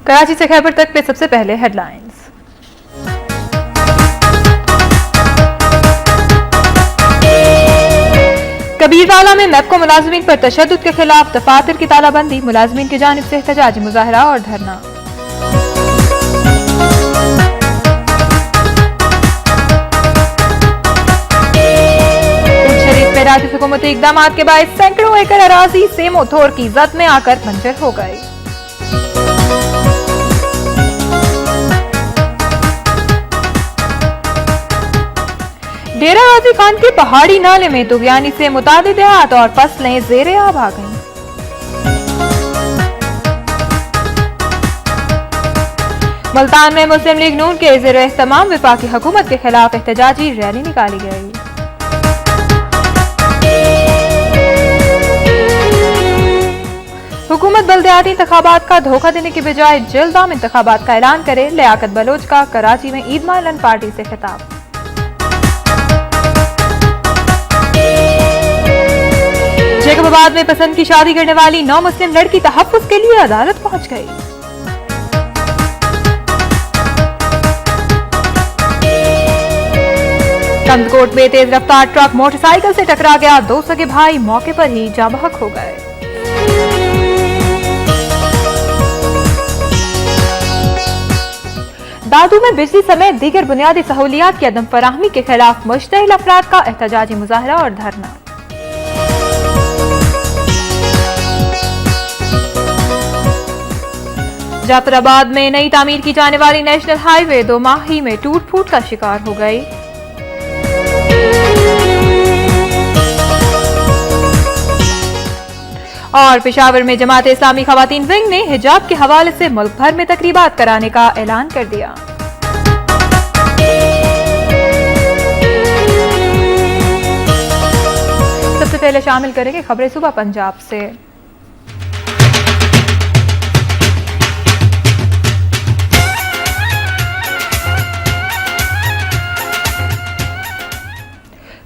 कराची से खैबर तक पे सबसे पहले हेडलाइंस। कबीरवाला में मैपको मुलाजमीन पर तशद्दुद के खिलाफ दफातर की तालाबंदी, मुलाजमीन की जानिब से एहतजाजी मुजाहरा और धरना। शरीफ में राज्य हुकूमती इकदाम के बायस सैकड़ों एकड़ अराजी सेमो थोर की जद में आकर बंजर हो गई। डेरा गाजी खान के पहाड़ी नाले में तुगयानी से मुतादिद देहात और फसलें ज़ेरे आब आ गईं। मुल्तान में मुस्लिम लीग नून के ज़ेर एहतमाम वफाकी हुकूमत के खिलाफ एहतजाजी रैली निकाली गई। हुकूमत बल्दियाती इंतखाबात का धोखा देने के बजाय जल्द आम इंतखाबात का ऐलान करे, लियाकत बलोच का कराची में ईद मालन पार्टी से खिताब। जैकबाबाद में पसंद की शादी करने वाली 9 मुस्लिम लड़की तहफ्फुज़ के लिए अदालत पहुंच गई। कंदकोट में तेज रफ्तार ट्रक मोटरसाइकिल से टकरा गया, 2 सगे भाई मौके पर ही जाँ बहक हो गए। दादू में बिजली समेत दीगर बुनियादी सहूलियात की अदम फराहमी के खिलाफ मुश्तइल अफराद का एहतजाजी मुजाहरा और धरना। जाफराबाद में नई तामीर की जाने वाली नेशनल हाईवे 2 माह ही में टूट फूट का शिकार हो गई। और पेशावर में जमात इस्लामी खवातीन विंग ने हिजाब के हवाले से मुल्क भर में तकरीबात कराने का ऐलान कर दिया। सबसे पहले शामिल करेंगे खबरें सुबह पंजाब से।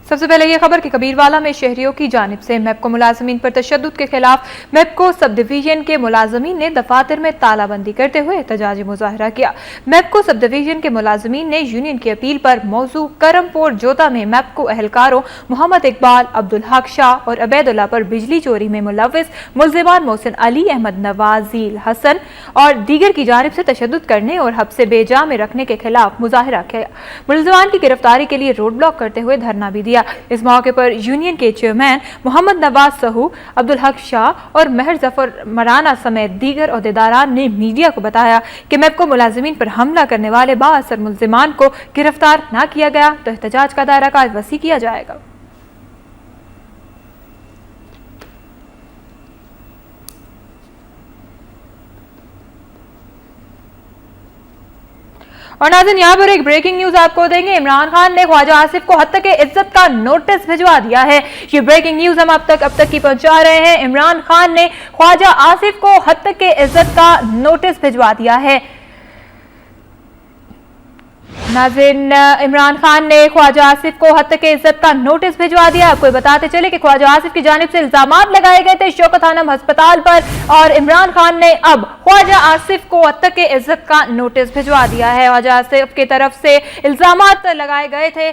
सबसे पहले ये खबर कि कबीरवाला में शहरियों की जानिब से मैपको मुलाजमीन पर तशद्दुद के खिलाफ मैपको सब डिवीजन के मुलाजमीन ने दफातर में तालाबंदी करते हुए एहतजाजी मुजाहरा किया। मैपको सब डिवीजन के मुलाजमीन ने यूनियन की अपील पर मौजू करमपुर जोता में मैपको अहलकारों मोहम्मद इकबाल, अब्दुल हक शाह और अबैदुल्ला पर बिजली चोरी में मुलव्विस मुल्जिमान मोहसिन अली अहमद, नवाजील हसन और दीगर की जानिब से तशद्दुद करने और हब्से बेजा में रखने के खिलाफ मुजाहरा किया। मुल्जिमान की गिरफ्तारी के लिए रोड ब्लॉक करते हुए धरना भी दिया। इस मौके पर यूनियन के चेयरमैन मोहम्मद नवाज सहू, अब्दुल हक शाह और महर जफर मराना समेत दीगर ओहदेदारान ने मीडिया को बताया कि मैपको मुलाजिमीन पर हमला करने वाले बाअसर मुल्जिमान को गिरफ्तार न किया गया तो एहतजाज का दायरा का वसी किया जाएगा। और नाज़रीन यहाँ पर एक ब्रेकिंग न्यूज आपको देंगे। इमरान खान ने ख्वाजा आसिफ को हत्या के इज्जत का नोटिस भिजवा दिया है। ये ब्रेकिंग न्यूज हम अब तक की पहुंचा रहे हैं। इमरान खान ने ख्वाजा आसिफ को हत्या के इज्जत का नोटिस भिजवा दिया है। नाज़रीन, इमरान खान ने ख्वाजा आसिफ को हत्या के इज्जत का नोटिस भिजवा दिया। आपको बताते चले कि ख्वाजा आसिफ की जानिब से इल्जामात लगाए गए थे शौकत खानम अस्पताल पर और इमरान खान ने अब ख्वाजा आसिफ को हत्या के इज्जत का नोटिस भिजवा दिया है। ख्वाजा आसिफ की तरफ से इल्जामात लगाए गए थे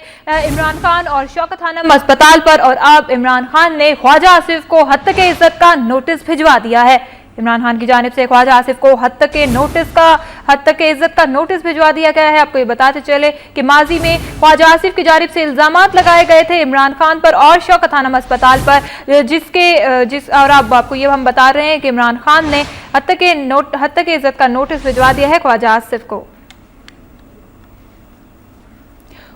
इमरान खान और शौकत खानम अस्पताल पर और अब इमरान खान ने ख्वाजा आसिफ को हत्या के इज्जत का नोटिस भिजवा दिया है। इमरान खान की जानिब से ख्वाजा आसिफ को हत्या के इज्जत का नोटिस भिजवा दिया गया है। आपको ये बताते चले कि माजी में ख्वाजा आसिफ की जानिब से इल्जामात लगाए गए थे इमरान खान पर और शौकत खानम अस्पताल पर, और अब आपको ये हम बता रहे हैं कि इमरान खान ने हत्या के इज्जत का नोटिस भिजवा दिया है ख्वाजा आसिफ को।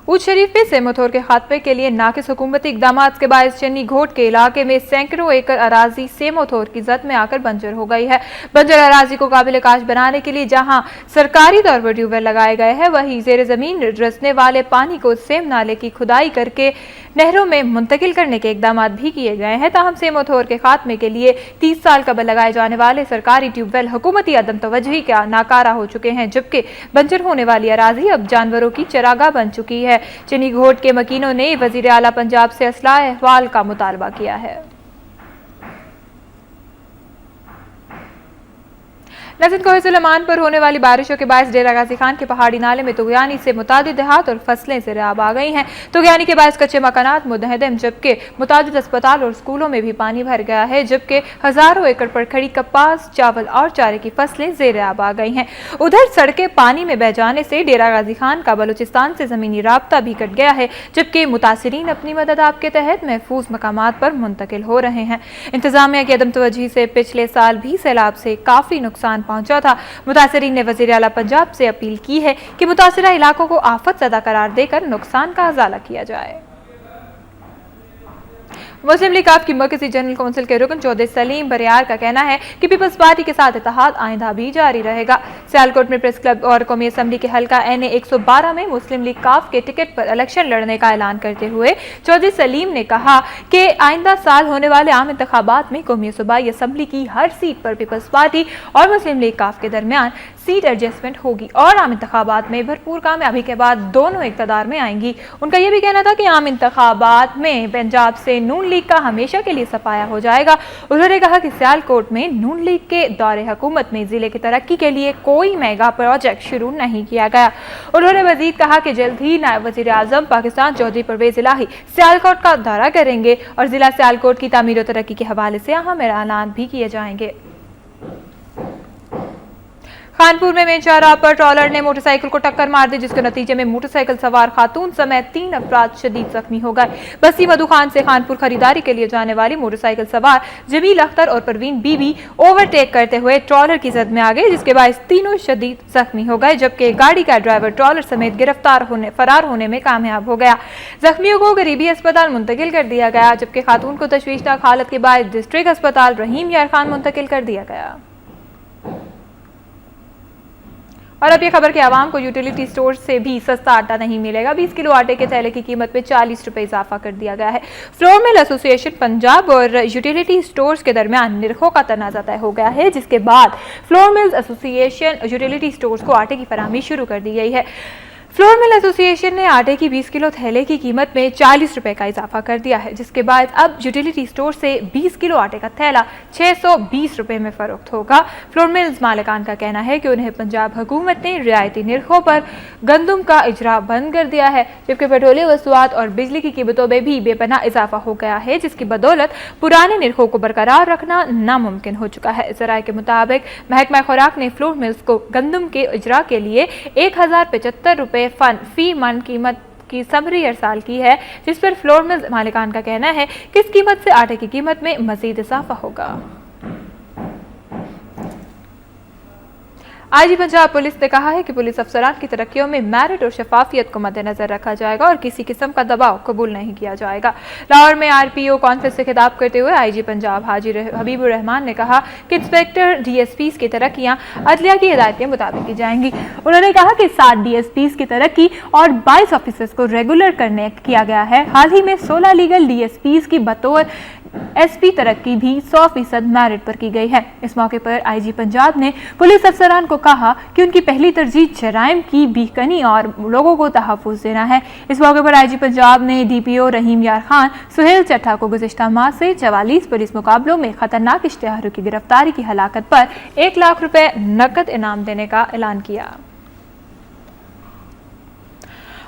उज शरीफ में सेमोथोर के खात्मे के लिए नाकिस हुकूमती इकदाम के बायस चन्नी घोट के इलाके में सैकड़ों एकड़ अराजी सेमोथोर की जद में आकर बंजर हो गई है। बंजर अराजी को काबिल काश बनाने के लिए जहां सरकारी तौर पर ट्यूबवेल लगाए गए हैं, वहीं जेर जमीन रसने वाले पानी को सेम नाले की खुदाई करके नहरों में मुंतकिल करने के इकदाम भी किए गए हैं। ताहम सेमोथोर के खात्मे के लिए 30 साल कबल लगाए जाने वाले सरकारी ट्यूबवेल हुकूमती अदम तवज्जुही का नाकारा हो चुके हैं, जबकि बंजर होने वाली अराजी अब जानवरों की चरागाह बन चुकी है। चन्नी घोट के मकीनों ने वजीर आला पंजाब से असलाह अहवाल का मुतालबा किया है। नाज़रीन, कोहे सुलेमान पर होने वाली बारिशों के बायस डेरा गाजी खान के पहाड़ी नाले में तुगयानी से मुतादिद देहात और फसलें ज़ेर-ए-आब आ गई हैं। तुगयानी के बायस कच्चे मकानात मुतहदम, जबकि मुतादिद अस्पताल और स्कूलों में भी पानी भर गया है, जबकि हजारों एकड़ पर खड़ी कपास, चावल और चारे की फसलें ज़ेर-ए-आब आ गई हैं। उधर सड़कें पानी में बह जाने से डेरा गाजी खान का बलूचिस्तान से ज़मीनी राब्ता भी कट गया है, जबकि मुतासिरीन अपनी मदद आपके तहत महफूज मकामात पर मुंतकिल हो रहे हैं। इंतजामिया की अदम तवज्जोही से पिछले साल भी सैलाब से काफ़ी नुकसान पहुंचा था। मुतासिरीन ने वज़ीर आला पंजाब से अपील की है कि मुतासिरा इलाकों को आफत ज़दा करार देकर नुकसान का अज़ाला किया जाए। मुस्लिम लीग काफ की मरकज़ी जनरल कौंसिल के रुकन चौधरी सलीम बरियार का कहना है कि पीपल्स पार्टी के साथ इत्तेहाद आइंदा भी जारी रहेगा। सियालकोट में प्रेस क्लब और कौमी असम्बली के हल्का NA 112 में मुस्लिम लीग काफ के टिकट पर इलेक्शन लड़ने का ऐलान करते हुए चौधरी सलीम ने कहा कि आइंदा साल होने वाले आम इंतखाबात में कौमी सूबाई असम्बली की हर सीट पर पीपल्स पार्टी और मुस्लिम लीग काफ के दरमियान सीट एडजस्टमेंट होगी और आम इंतखाबात में भरपूर कामयाबी के बाद दोनों इक़्तिदार में आएंगी। उनका यह भी कहना था कि आम इंतखाबात में पंजाब से नून लीग का हमेशा के लिए सफाया हो जाएगा। उन्होंने कहा कि सियालकोट में नून लीग के दौरे हुकूमत में जिले की तरक्की के लिए कोई मेगा प्रोजेक्ट शुरू नहीं किया गया। उन्होंने मजीद कहा कि जल्द ही नायब वज़ीर आज़म पाकिस्तान चौधरी परवेज़ इलाही सियालकोट का दौरा करेंगे और जिला सियालकोट की तामीर और तरक्की के हवाले से अहम ऐलानात भी किए जाएंगे। खानपुर में मेंचारा पर ट्रॉलर ने मोटरसाइकिल को टक्कर मार दी, जिसके नतीजे में मोटरसाइकिल सवार खातून समेत 3 अफराद शदीद जख्मी हो गए। बस्ती मधु खान से खानपुर खरीदारी के लिए जाने वाली मोटरसाइकिल सवार जमील अख्तर और परवीन बीबी ओवरटेक करते हुए ट्रॉलर की जद में आ गए, जिसके बायस तीनों शदीद जख्मी हो गए, जबकि गाड़ी का ड्राइवर ट्रॉलर समेत फरार होने में कामयाब हो गया। जख्मियों को करीबी अस्पताल मुंतकिल कर दिया गया, जबकि खातून को तशवीशनाक हालत के बाद डिस्ट्रिक्ट अस्पताल रहीम यार खान मुंतकिल कर दिया गया। और अब ये खबर कि आवाम को यूटिलिटी स्टोर से भी सस्ता आटा नहीं मिलेगा। 20 किलो आटे के थैले की कीमत में 40 रुपए इजाफा कर दिया गया है। फ्लोर मिल एसोसिएशन पंजाब और यूटिलिटी स्टोर्स के दरमियान निरखों का तनाज़ा तय हो गया है, जिसके बाद flour mills association utility stores को आटे की फराहमी शुरू कर दी गई है। फ्लोर मिल एसोसिएशन ने आटे की 20 किलो थैले की कीमत में 40 रुपए का इजाफा कर दिया है, जिसके बाद अब यूटिलिटी स्टोर से 20 किलो आटे का थैला 620 रुपए में फरोख्त होगा। फ्लोर मिल्स मालिकान का कहना है कि उन्हें पंजाब हुकूमत ने रियायती निरखों पर गंदम का इजरा बंद कर दिया है, जबकि पेट्रोलियम वसूआत और बिजली की कीमतों में भी बेपनाह इजाफा हो गया है, जिसकी बदौलत पुराने निरखों को बरकरार रखना नामुमकिन हो चुका है। ज़राए के मुताबिक महकमा खुराक ने फ्लोर मिल्स को गंदम के इजरा के लिए 1075 रुपए फन फी मन कीमत की समरी अरसाल की है, जिस पर फ्लोर मिल्स मालिकान का कहना है कि इस कीमत से आटे की कीमत में मजीद इजाफा होगा। आईजी पंजाब पुलिस ने कहा है कि पुलिस अफसरान की तरक्कियों में मेरिट और शफाफियत को मद्देनजर रखा जाएगा और किसी किस्म का दबाव कबूल नहीं किया जाएगा। लाहौर में RPO कॉन्फ्रेंस से खिताब करते हुए आईजी पंजाब हाजी हबीबुर रहमान ने कहा कि इंस्पेक्टर DSPs की तरक्कियां अदलिया की हिदायत के मुताबिक की जाएंगी। उन्होंने कहा कि 7 DSPs की तरक्की और 22 ऑफिसर्स को रेगुलर किया गया है। हाल ही में 16 लीगल DSPs की बतौर SP तरक्की भी 100% मेरिट पर की गई है। इस मौके पर आईजी पंजाब ने पुलिस अफसरान को कहा कि उनकी पहली तरजीह जराइम की बीकनी और लोगों को तहफ़्फ़ुज़ देना है। इस मौके पर आईजी पंजाब ने DPO रहीम यार खान सुहेल चट्ठा को गुज़िश्ता माह से 44 पुलिस मुकाबलों में खतरनाक इश्तिहारों की गिरफ्तारी की हलाकत पर 1 लाख रुपए नकद इनाम देने का ऐलान किया।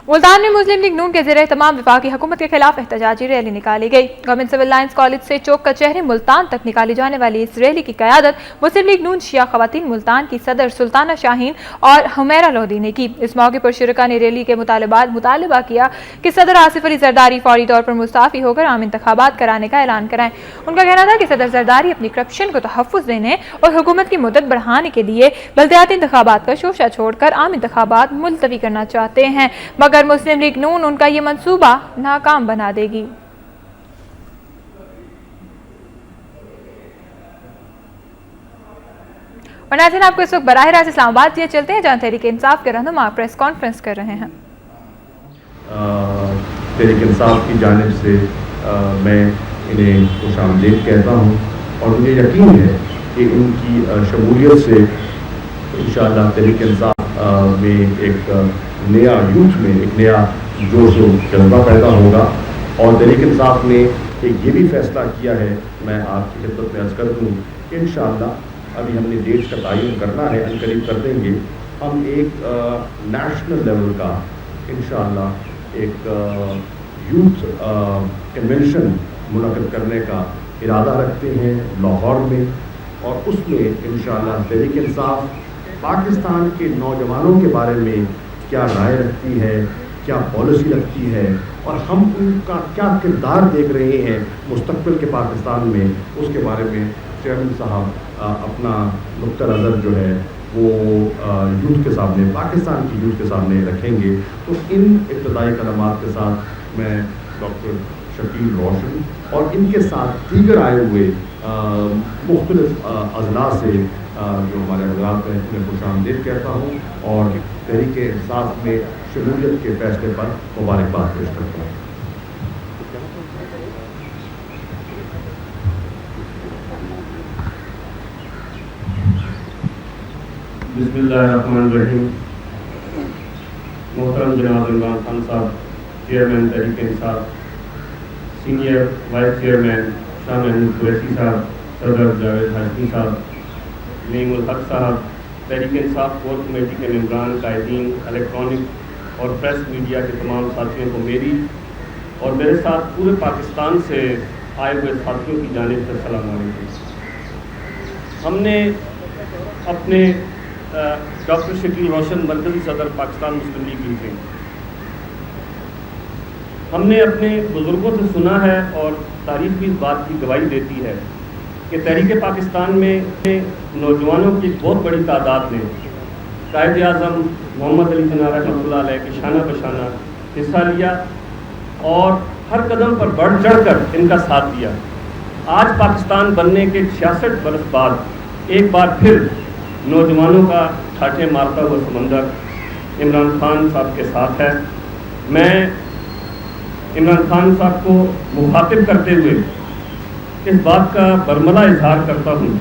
मुल्तान में मुस्लिम लीग नून के ज़ेरे तमाम वफाकी हुकूमत के खिलाफ एहतजाजी रैली निकाली गई। गवर्नमेंट सिविल लाइन्स कॉलेज से चौक कचहरी मुल्तान तक निकाली जाने वाली इस रैली की क़यादत मुस्लिम लीग नून शिया ख़वातीन मुल्तान की सदर सुल्ताना शाहीन और हुमैरा लोधी ने की। इस मौके पर शुरका ने रैली के मुतालबा किया कि सदर आसिफ अली जरदारी फौरी तौर पर मुस्ताफ़ी होकर आम इंतखाबात कराने का ऐलान कराएं। उनका कहना था कि सदर जरदारी अपनी करप्शन को तहफ़्फ़ुज़ देने और हुकूमत की मुद्दत बढ़ाने के लिए बल्दियाती इंतखाबात का शोशा छोड़कर आम इंतखाबात मुलतवी करना चाहते हैं, मगर मुस्लिम लीग नून उनका ये मंसूबा नाकाम बना देगी। और नाज़रीन, आपको इस वक्त बराह रास्त इस्लामाबाद लिए चलते हैं, जहां तहरीक इंसाफ के रहनुमा प्रेस कॉन्फ्रेंस कर रहे हैं। तहरीक इंसाफ की जानिब से मैं इन्हें खुशामदीद कहता हूँ और मुझे यकीन है कि उनकी शमूलियत से इंशाअल्लाह तहरीक इंसाफ में एक नया यूथ में एक नया जोश व जज्बा पैदा होगा। और तहरीक इंसाफ ने एक ये भी फैसला किया है, मैं आपकी खिदमत में अर्ज़ कर दूँ कि इंशाअल्लाह ابھی ہم نے ڈیٹس کا تعین کرنا ہے، ان قریب کر دیں گے. ہم ایک نیشنل لیول کا انشاءاللہ ایک یوتھ کنونشن منعقد کرنے کا ارادہ رکھتے ہیں لاہور میں، اور اس میں انشاءاللہ تحریک انصاف پاکستان کے نوجوانوں کے بارے میں کیا رائے رکھتی ہے، کیا پالیسی رکھتی ہے، اور ہم ان کا کیا کردار دیکھ رہے ہیں مستقبل کے پاکستان میں، اس کے بارے میں چیئرمین صاحب اپنا نقطہ نظر جو ہے وہ یوتھ کے سامنے، پاکستان کی یوتھ کے سامنے رکھیں گے. تو ان ابتدائی قدمات کے ساتھ میں ڈاکٹر شکیل روشن اور ان کے ساتھ دیگر آئے ہوئے مختلف اضلاع سے جو ہمارے حضرات ہیں انہیں خوش آمدید کہتا ہوں، اور تحریک انصاف میں شمولیت کے فیصلے پر مبارکباد پیش کرتا ہوں. بسم اللہ الرحمن الرحیم. محترم جناب عمران خان صاحب، chairman Tehreek Insaf, senior vice chairman Shah Mahmood Qureshi صاحب، صدر جاوید ہاشمی صاحب، نعیم الحق صاحب، تحریک انصاف کور کمیٹی کے ممبران، قائدین، الیکٹرانک اور پریس میڈیا کے تمام ساتھیوں کو میری اور میرے ساتھ پورے پاکستان سے آئے ہوئے ساتھیوں کی جانب سے السلام علیکم. ہم نے اپنے ڈاکٹر شکیل روشن مرکزی صدر پاکستان مسلم لیگ یوتھ، ہم نے اپنے بزرگوں سے سنا ہے اور تاریخ بھی اس بات کی گواہی دیتی ہے کہ تحریک پاکستان میں نوجوانوں کی ایک بہت بڑی تعداد نے قائد اعظم محمد علی جناح رحمۃ اللہ علیہ کے شانہ بشانہ حصہ لیا اور ہر قدم پر بڑھ چڑھ کر ان کا ساتھ دیا. آج پاکستان بننے کے 66 برس بعد ایک بار پھر نوجوانوں کا ٹھاٹھے مارتا ہوا سمندر عمران خان صاحب کے ساتھ ہے. میں عمران خان صاحب کو مخاطب کرتے ہوئے اس بات کا برملا اظہار کرتا ہوں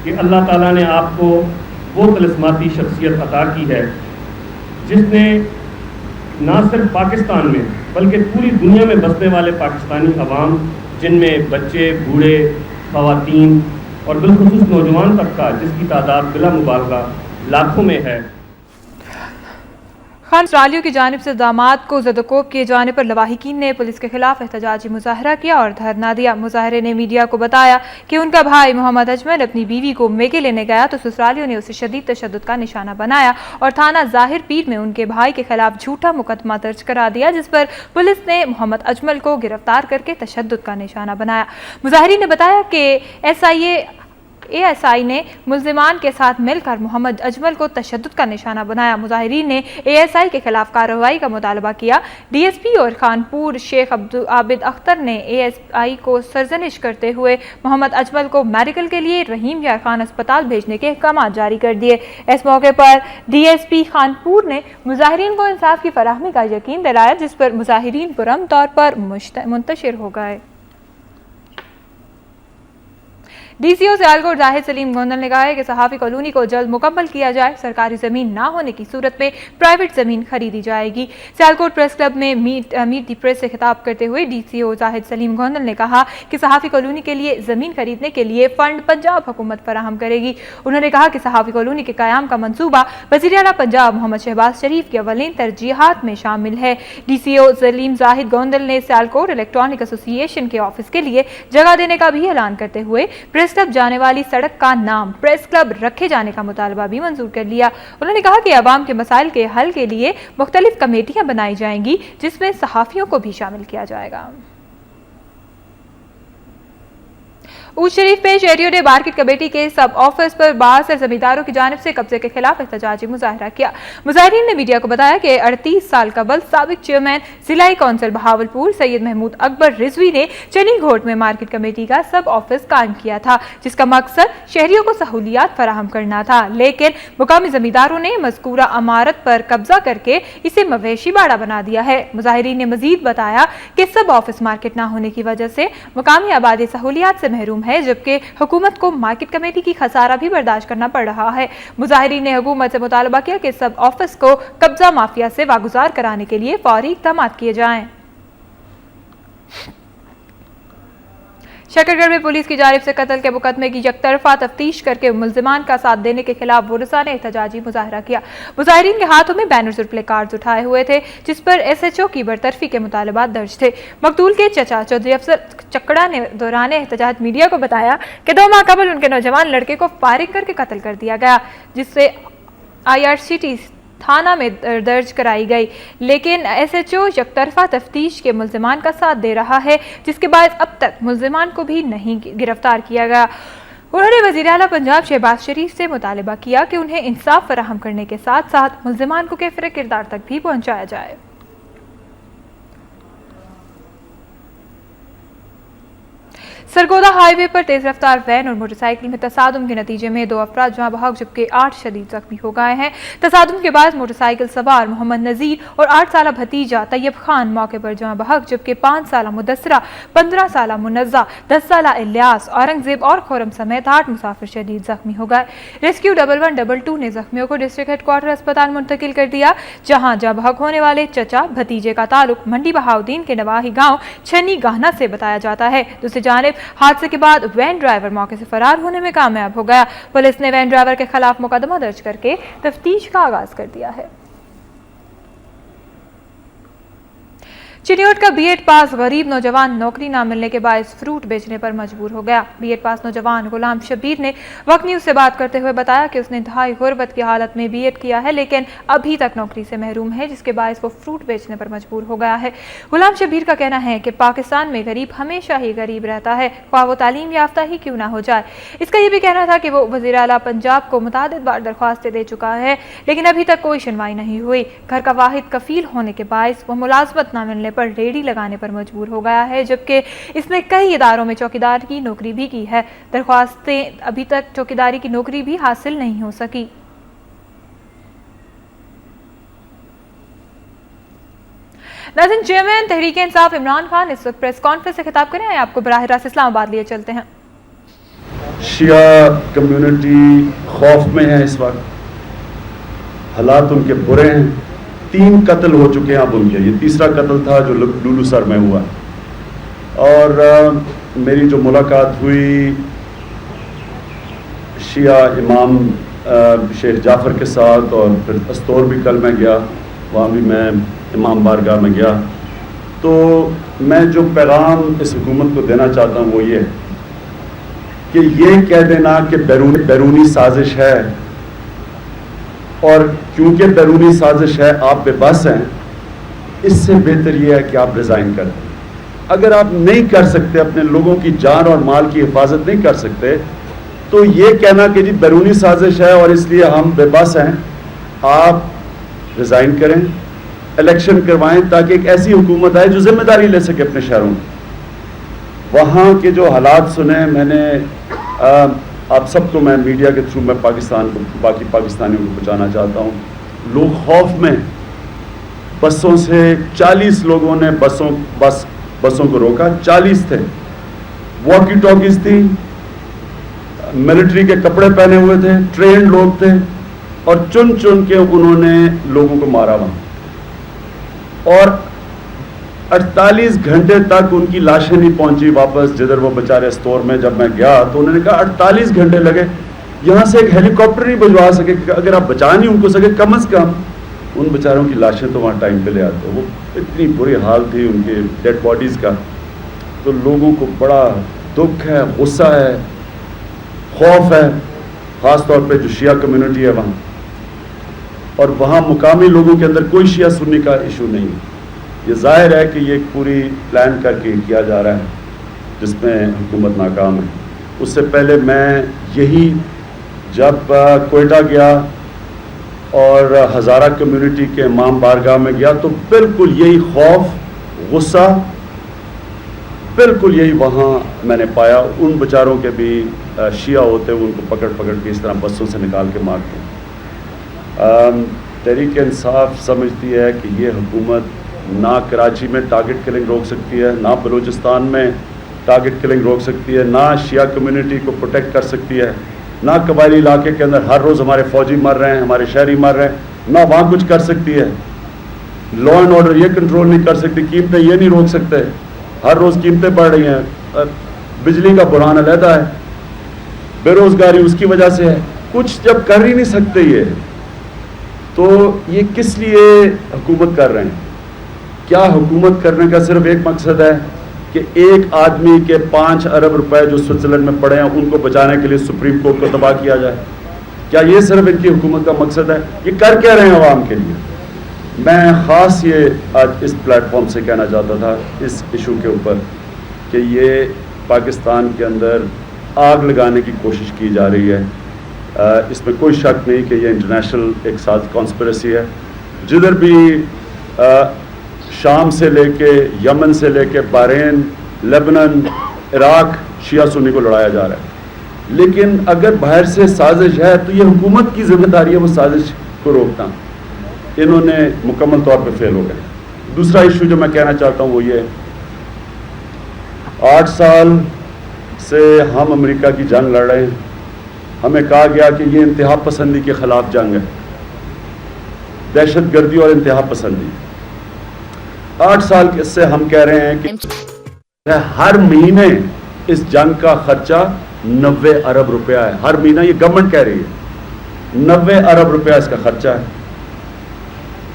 کہ اللہ تعالیٰ نے آپ کو وہ طلسماتی شخصیت عطا کی ہے جس نے نہ صرف پاکستان میں بلکہ پوری دنیا میں بسنے والے پاکستانی عوام، جن میں بچے، بوڑھے، خواتین اور بالخصوص نوجوان طبقہ جس کی تعداد بلا مبالغہ لاکھوں میں ہے. خان اسرائیلیوں کی جانب سے اقدامات کو زدوکوب کیے جانے پر لواحقین نے پولیس کے خلاف احتجاجی مظاہرہ کیا اور دھرنا دیا. مظاہرے نے میڈیا کو بتایا کہ ان کا بھائی محمد اجمل اپنی بیوی کو میکے لینے گیا تو اسرائیلیوں نے اسے شدید تشدد کا نشانہ بنایا اور تھانہ ظاہر پیر میں ان کے بھائی کے خلاف جھوٹا مقدمہ درج کرا دیا، جس پر پولیس نے محمد اجمل کو گرفتار کر کے تشدد کا نشانہ بنایا. مظاہرین نے بتایا کہ اے ایس آئی نے ملزمان کے ساتھ مل کر محمد اجمل کو تشدد کا نشانہ بنایا. مظاہرین نے اے ایس آئی کے خلاف کارروائی کا مطالبہ کیا. ڈی ایس پی اور خانپور شیخ عابد اختر نے اے ایس آئی کو سرزنش کرتے ہوئے محمد اجمل کو میڈیکل کے لیے رحیم یار خان اسپتال بھیجنے کے احکامات جاری کر دیے. اس موقع پر ڈی ایس پی خانپور نے مظاہرین کو انصاف کی فراہمی کا یقین دلایا، جس پر مظاہرین پرامن طور پر منتشر ہو گئے. ڈی سی او سیالکوٹ زاہد سلیم گوندل نے کہا ہے کہ صحافی کالونی کو جلد مکمل کیا جائے. سرکاری زمین نہ ہونے کی صورت میں پرائیویٹ زمین خریدی جائے گی. سیالکوٹ پریس کلب میں میٹ دی پریس سے خطاب کرتے ہوئے ڈی سی او زاہد سلیم گوندل نے کہا کہ صحافی کالونی کے لیے زمین خریدنے کے لیے فنڈ پنجاب حکومت فراہم کرے گی. انہوں نے کہا کہ صحافی کالونی کے قیام کا منصوبہ وزیر اعلیٰ پنجاب محمد شہباز شریف کی اولین ترجیحات میں شامل ہے. ڈی سی او سلیم زاہد گوندل نے سیالکوٹ الیکٹرانک ایسوسی ایشن کے آفس کے لیے جگہ دینے کا بھی اعلان کرتے ہوئے پریس کلب جانے والی سڑک کا نام پریس کلب رکھے جانے کا مطالبہ بھی منظور کر لیا. انہوں نے کہا کہ عوام کے مسائل کے حل کے لیے مختلف کمیٹیاں بنائی جائیں گی، جس میں صحافیوں کو بھی شامل کیا جائے گا. اوج شریف میں شہریوں نے مارکیٹ کمیٹی کے سب آفس پر باہر سے زمینداروں کی جانب سے قبضے کے خلاف احتجاجی مظاہرہ کیا. مظاہرین نے میڈیا کو بتایا کہ 38 سال قبل سابق چیئرمین ضلعی کونسل بہاولپور سید محمود اکبر رضوی نے چنی گھوٹ میں مارکیٹ کمیٹی کا سب آفس قائم کیا تھا، جس کا مقصد شہریوں کو سہولیات فراہم کرنا تھا، لیکن مقامی زمینداروں نے مذکورہ عمارت پر قبضہ کر کے اسے مویشی باڑہ بنا دیا ہے. مظاہرین نے مزید بتایا کہ سب آفس مارکیٹ نہ ہونے کی وجہ سے مقامی آبادی سہولیات سے محروم ہے، جبکہ حکومت کو مارکیٹ کمیٹی کی خسارہ بھی برداشت کرنا پڑ رہا ہے. مظاہرین نے حکومت سے مطالبہ کیا کہ سب آفس کو قبضہ مافیا سے واگزار کرانے کے لیے فوری اقدامات کیے جائیں. शकरगढ़ में पुलिस की जानिब से कत्ल के मुकदमे की यकतरफा तफ्तीश करके मुल्जिमान का साथ देने के खिलाफ बुरसा ने एहतजाजी मुजाहरा किया। मुजाहिरीन के हाथों में बैनर्स और प्ले कार्ड्स उठाए हुए थे जिस पर SHO की बरतरफी के मुतालबात दर्ज थे। मकतूल के चचा चौधरी अफसर चकड़ा ने दौरान एहतजाज मीडिया को बताया कि 2 माह कबल उनके नौजवान लड़के को फारिग करके कत्ल कर दिया गया, जिससे IRCT थाना में दर्ज कराई गई, लेकिन SHO यकतरफा तफ्तीश के मुल्जिमान का साथ दे रहा है, जिसके बाद अब तक मुल्जिमान को भी नहीं गिरफ्तार किया गया। उन्होंने वज़ीर आला पंजाब शहबाज शरीफ से मुतालबा किया कि उन्हें इंसाफ फराहम करने के साथ साथ मुल्जिमान को कैफिर किरदार तक भी पहुँचाया जाए। सरगोदा हाईवे पर तेज रफ्तार वैन और मोटरसाइकिल में तसादुम के नतीजे में 2 अफराद जहां बहक जबकि 8 शदीद जख्मी हो गए हैं। तसादुम के बाद मोटरसाइकिल सवार मोहम्मद नज़ीर और 8 साला भतीजा तैयब खान मौके पर जहां बहक जबकि 5 साला मुदस्सरा, 15 साला मुनज़्ज़ा, 10 साला इलियास, औरंगजेब और खुरम समेत 8 मुसाफिर शदीद जख्मी हो गए। रेस्क्यू 1112 ने जख्मियों को डिस्ट्रिक्ट हेडक्वार्टर अस्पताल मुंतकिल कर दिया, जहां बहक होने वाले चचा भतीजे का ताल्लुक मंडी बहाउद्दीन के नवाही गाँव छन्नी गाहना से बताया जाता है। दूसरी जानिब हादसे के बाद वैन ड्राइवर मौके से फरार होने में कामयाब हो गया। पुलिस ने वैन ड्राइवर के खिलाफ मुकदमा दर्ज करके तफ्तीश का आगाज कर दिया है। चिन्योट का B.Ed पास गरीब नौजवान नौकरी न मिलने के बायस फ्रूट बेचने पर मजबूर हो गया। B.Ed पास नौजवान गुलाम शबीर ने वक्त न्यूज से बात करते हुए बताया कि उसने इंतहाई गुर्बत की हालत में B.Ed किया है, लेकिन अभी तक नौकरी से महरूम है, जिसके बायस वो फ्रूट बेचने पर मजबूर हो गया है। गुलाम शबीर का कहना है कि पाकिस्तान में गरीब हमेशा ही गरीब रहता है, ख्वाह वो तालीम याफ्ता ही क्यों ना हो जाए। इसका ये भी कहना था कि वो वज़ीर आला पंजाब को मुतादिद बार दरख्वास्तें दे चुका है, लेकिन अभी तक कोई सुनवाई नहीं हुई। घर का वाहिद कफील होने के बायस वो मुलाजमत न मिलने पर रेडी लगाने पर मजबूर हो गया है, जबकि इसने कई इदारों में चौकीदार की नौकरी भी की है। दरख्वास्तें अभी तक चौकीदारी की नौकरी भी हासिल नहीं हो सकी। नाज़रीन, चेयरमैन तहरीक इंसाफ इमरान खान इस वक्त प्रेस कॉन्फ्रेंस से खिताब करें। आपको बराह रास्त इस्लामाबाद लिए चलते हैं। शिया कम्युनिटी खौफ में है, इस वक्त हालात उनके बुरे हैं। 3 कत्ल हो चुके हैं अब उनके, ये तीसरा कत्ल था जो लुलू सर में हुआ। और मेरी जो मुलाकात हुई शिया इमाम शेख जाफ़र के साथ, और फिर अस्तौर भी कल मैं गया, वहाँ भी मैं इमाम बारगाह में गया। तो मैं जो पैगाम इस हुकूमत को देना चाहता हूँ वो ये है कि ये कह देना कि बैरूनी साजिश है, और क्योंकि बैरूनी साजिश है आप बेबस हैं, इससे बेहतर ये है कि आप रिज़ाइन कर दें। अगर आप नहीं कर सकते, अपने लोगों की जान और माल की हिफाजत नहीं कर सकते, तो ये कहना कि जी बैरूनी साजिश है और इसलिए हम बेबस हैं, आप रिज़ाइन करें, इलेक्शन करवाएं, ताकि एक ऐसी हुकूमत आए जो जिम्मेदारी ले सके अपने शहरों में। वहाँ के जो हालात सुने मैंने, आप सबको मैं मीडिया के थ्रू मैं पाकिस्तान को, बाकी पाकिस्तानियों को पहुँचाना चाहता हूँ। लोग खौफ में, बसों से 40 लोगों ने बसों को रोका, 40 थे, वॉकी टॉकीज थी, मिलिट्री के कपड़े पहने हुए थे, ट्रेंड लोग थे, और चुन चुन के उन्होंने लोगों को मारा वहाँ। और 48 घंटे तक उनकी लाशें नहीं पहुंची वापस जिधर वो बेचारे स्टोर में। जब मैं गया तो उन्होंने कहा 48 घंटे लगे, यहाँ से एक हेलीकॉप्टर नहीं भिजवा सके, अगर आप बचा नहीं उनको सके, कम से कम उन बेचारों की लाशें तो वहाँ टाइम पे ले आते। वो इतनी बुरी हाल थी उनके डेड बॉडीज़ का। तो लोगों को बड़ा दुख है, गुस्सा है, खौफ है, ख़ास तौर पे जो शिया कम्युनिटी है वहाँ, और वहाँ मुकामी लोगों के अंदर कोई शिया सुन्नी का इशू नहीं है। ये ज़ाहिर है कि ये एक पूरी प्लान करके किया जा रहा है जिसमें हुकूमत नाकाम है। उससे पहले मैं यही जब कोयटा गया और हज़ारा कम्युनिटी के इमाम बारगाह में गया तो बिल्कुल यही खौफ, गुस्सा, बिल्कुल यही वहाँ मैंने पाया। उन बेचारों के भी शिया होते हुए उनको पकड़ पकड़ के इस तरह बसों से निकाल के मारते। तहरीक इंसाफ समझती है कि ये हुकूमत ना कराची में टारगेट किलिंग रोक सकती है, ना बलूचिस्तान में टारगेट किलिंग रोक सकती है, ना शिया कम्युनिटी को प्रोटेक्ट कर सकती है, ना कबायली इलाके के अंदर हर रोज़ हमारे फौजी मर रहे हैं, हमारे शहरी मर रहे हैं, ना वहाँ कुछ कर सकती है। लॉ एंड ऑर्डर ये कंट्रोल नहीं कर सकती, कीमतें ये नहीं रोक सकते, हर रोज़ कीमतें बढ़ रही हैं। بجلی کا بحران علیحدہ ہے, بے روزگاری اس کی وجہ سے ہے. کچھ جب کر ہی نہیں سکتے یہ, تو یہ کس لیے حکومت کر رہے ہیں؟ کیا حکومت کرنے کا صرف ایک مقصد ہے کہ ایک آدمی کے 5 ارب روپے جو سوئٹزرلینڈ میں پڑے ہیں ان کو بچانے کے لیے سپریم کورٹ کو تباہ کیا جائے؟ کیا یہ صرف ان کی حکومت کا مقصد ہے؟ یہ کر کیا رہے ہیں عوام کے لیے؟ میں خاص یہ آج اس پلیٹ فارم سے کہنا چاہتا تھا اس ایشو کے اوپر کہ یہ پاکستان کے اندر آگ لگانے کی کوشش کی جا رہی ہے. اس میں کوئی شک نہیں کہ یہ انٹرنیشنل ایک ساتھ کانسپریسی ہے. جدھر بھی شام سے لے کے یمن سے لے کے بحرین, لیبنان, عراق شیعہ سنی کو لڑایا جا رہا ہے. لیکن اگر باہر سے سازش ہے تو یہ حکومت کی ذمہ داری ہے وہ سازش کو روکنا. انہوں نے مکمل طور پہ فیل ہو گئے. دوسرا ایشو جو میں کہنا چاہتا ہوں وہ یہ, 8 سال سے ہم امریکہ کی جنگ لڑ رہے ہیں. ہمیں کہا گیا کہ یہ انتہا پسندی کے خلاف جنگ ہے, دہشت گردی اور انتہا پسندی. 8 سال سے ہم کہہ رہے ہیں کہ ہر مہینے اس جنگ کا خرچہ 90 ارب روپیہ ہے. ہر مہینہ یہ گورنمنٹ کہہ رہی ہے 90 ارب روپیہ اس کا خرچہ ہے.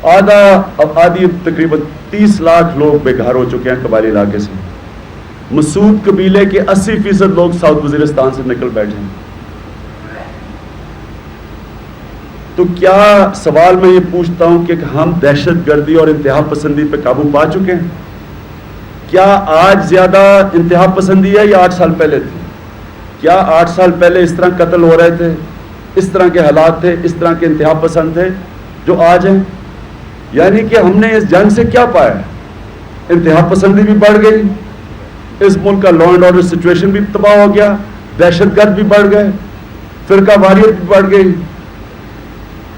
آدھی تقریباً 30 لاکھ لوگ بے گھر ہو چکے ہیں قبائلی علاقے سے. مسعود قبیلے کے 80% لوگ ساؤتھ وزیرستان سے نکل بیٹھے ہیں. تو کیا سوال میں یہ پوچھتا ہوں کہ ہم دہشت گردی اور انتہا پسندی پہ قابو پا چکے ہیں؟ کیا آج زیادہ انتہا پسندی ہے یا 8 سال پہلے تھی؟ کیا 8 سال پہلے اس طرح قتل ہو رہے تھے, اس طرح کے حالات تھے, اس طرح کے انتہا پسند تھے جو آج ہیں؟ یعنی کہ ہم نے اس جنگ سے کیا پایا؟ انتہا پسندی بھی بڑھ گئی, اس ملک کا لا اینڈ آرڈر سچویشن بھی تباہ ہو گیا, دہشت گرد بھی بڑھ گئے, فرقہ واریت بھی بڑھ گئی,